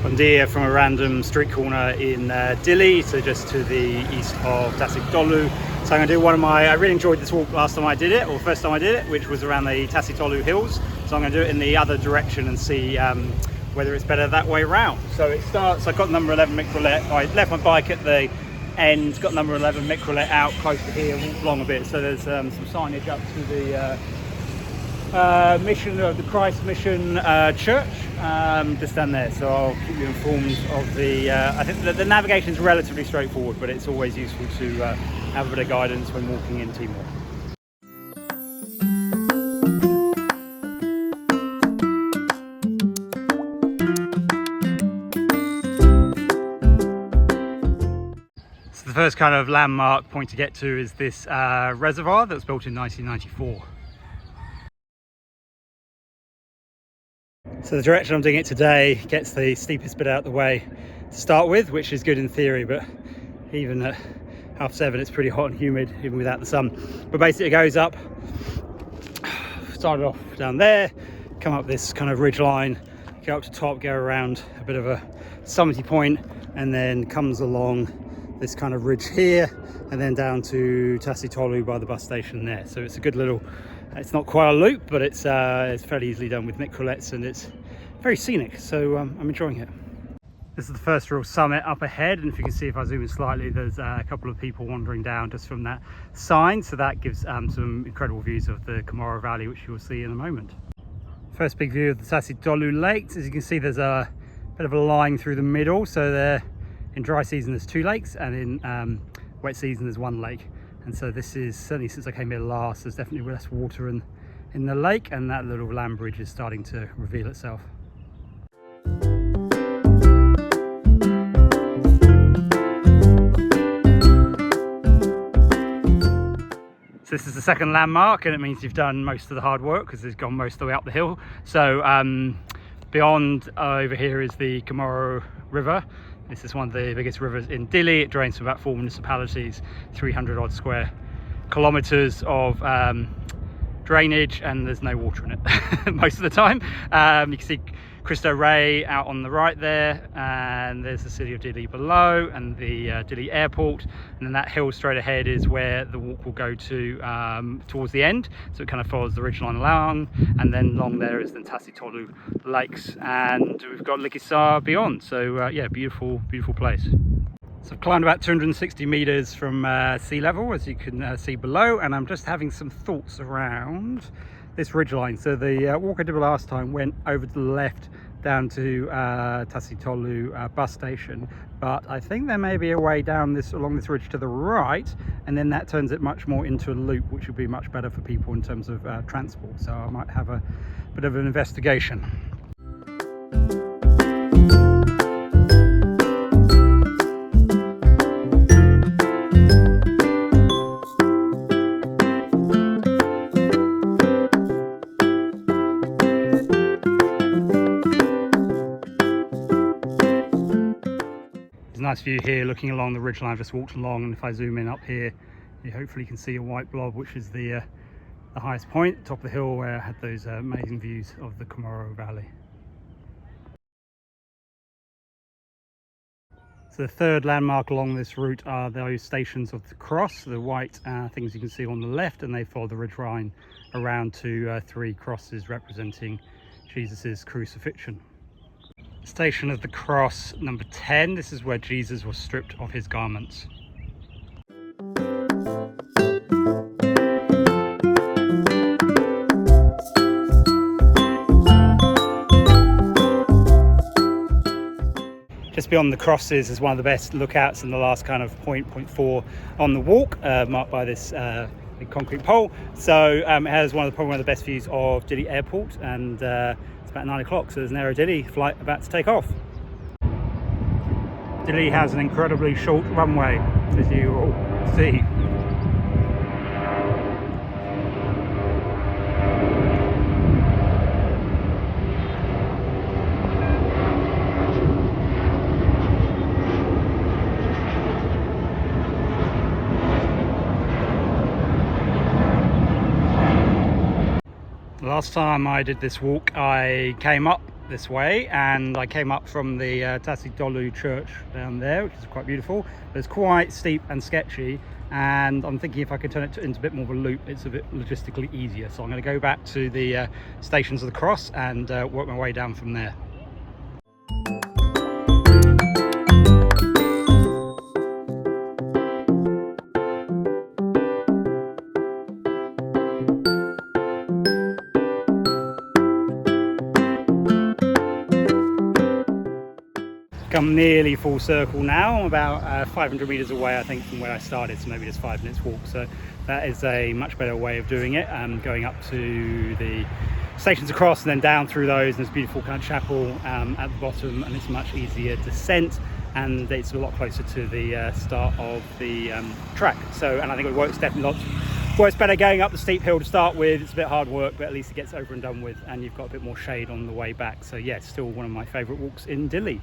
From here, from a random street corner in Dili, so just to the east of Tasi Tolu. So I'm going to do I really enjoyed this walk last time I did it, or first time I did it, which was around the Tasi Tolu hills. So I'm going to do it in the other direction and see whether it's better that way around. So it starts, I got number 11 microlet, I left my bike at the end, got number 11 microlet out close to here, walked along a bit. So there's some signage up to the mission of the Christ Mission Church, just down there. So I'll keep you informed of the I think the navigation is relatively straightforward, but it's always useful to have a bit of guidance when walking in Timor. So the first kind of landmark point to get to is this reservoir that was built in 1994. So the direction I'm doing it today gets the steepest bit out of the way to start with, which is good in theory, but even at 7:30 it's pretty hot and humid even without the sun. But basically it goes up, started off down there, come up this kind of ridge line, go up to top, go around a bit of a summity point, and then comes along this kind of ridge here, and then down to Tasi Tolu by the bus station there. So it's a good little, it's not quite a loop, but it's fairly easily done with microlets, and it's very scenic, so I'm enjoying it. This is the first real summit up ahead, and if you can see, if I zoom in slightly, there's a couple of people wandering down just from that sign, so that gives some incredible views of the Comoro Valley, which you will see in a moment. First big view of the Tasi Tolu lakes. As you can see, there's a bit of a line through the middle, so there in dry season there's 2 lakes, and in wet season there's 1 lake. And so this is, certainly since I came here last, there's definitely less water in the lake, and that little land bridge is starting to reveal itself. So this is the second landmark, and it means you've done most of the hard work because it's gone most of the way up the hill. So beyond over here is the Comoro River. This is one of the biggest rivers in Dili. It drains from about 4 municipalities, 300 odd square kilometers of drainage, and there's no water in it most of the time. You can see Cristo Rey out on the right there, and there's the city of Dili below, and the Dili airport, and then that hill straight ahead is where the walk will go to towards the end. So it kind of follows the ridgeline along, and then along there is the Tasi Tolu lakes, and we've got Ikson beyond. So yeah, beautiful place. So I've climbed about 260 meters from sea level, as you can see below, and I'm just having some thoughts around this ridgeline. So the walk I did last time went over to the left down to Tasi Tolu bus station, but I think there may be a way down along this ridge to the right, and then that turns it much more into a loop, which would be much better for people in terms of transport. So I might have a bit of an investigation. Nice view here looking along the ridgeline I've just walked along, and if I zoom in up here you hopefully can see a white blob, which is the highest point, top of the hill, where I had those amazing views of the Comoro Valley. So the third landmark along this route are those stations of the cross, the white things you can see on the left, and they follow the ridgeline around to 3 crosses representing Jesus's crucifixion. Station of the Cross number 10, this is where Jesus was stripped of his garments. Just beyond the crosses is one of the best lookouts, and the last kind of point 4 on the walk, marked by this big concrete pole. So it has probably one of the best views of Dili airport, and it's about 9 o'clock, so there's an Aero Dili flight about to take off. Dili has an incredibly short runway, as you all see. Last time I did this walk, I came up this way, and I came up from the Tasi Tolu church down there, which is quite beautiful, but it's quite steep and sketchy, and I'm thinking if I could turn it into a bit more of a loop, it's a bit logistically easier. So I'm going to go back to the Stations of the Cross and work my way down from there. Come nearly full circle now. I'm about 500 meters away, I think, from where I started, so maybe just 5 minutes walk. So that is a much better way of doing it. Going up to the Stations across and then down through those, and there's a beautiful kind of chapel at the bottom, and it's a much easier descent, and it's a lot closer to the start of the track. So, and I think it works better going up the steep hill to start with. It's a bit hard work, but at least it gets over and done with, and you've got a bit more shade on the way back. So yeah, it's still one of my favorite walks in Dili.